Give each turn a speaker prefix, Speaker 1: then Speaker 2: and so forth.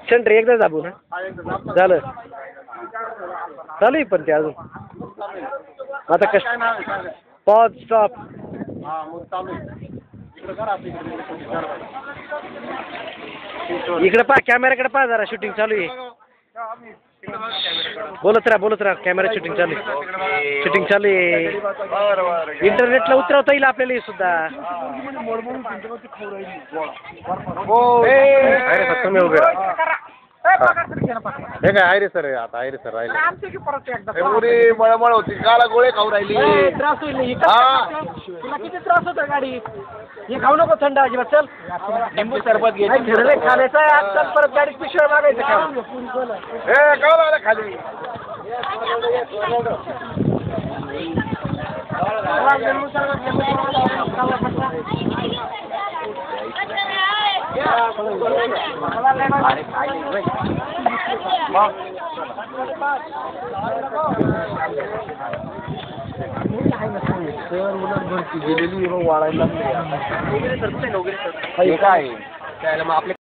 Speaker 1: centre एकदा दाबू ना झालं चालू आहे पण ते अजून आता कश पॉज स्टॉप इकडे पहा कॅमेराकडे पहा जरा शूटिंग चालू आहे बोलत राहा कॅमेरा शूटिंग चालू आहे इंटरनेटला उतरवता येईल आपल्याला सुद्धा तुम्ही उभे हे काय रे सर आता आहे रे सर राहिले
Speaker 2: मळमळ होती काला गोळे खाऊ राहिली
Speaker 3: त्रास होईल तुला किती त्रास होता गाडी हे खाऊ नको थंड अजिबात चल
Speaker 2: लिंबू सरबत घे
Speaker 3: खाण्याचं आजकाल परत गाडीत पिशव्या मागायचं का
Speaker 2: खाली
Speaker 3: गेलेली वाढायला
Speaker 2: काय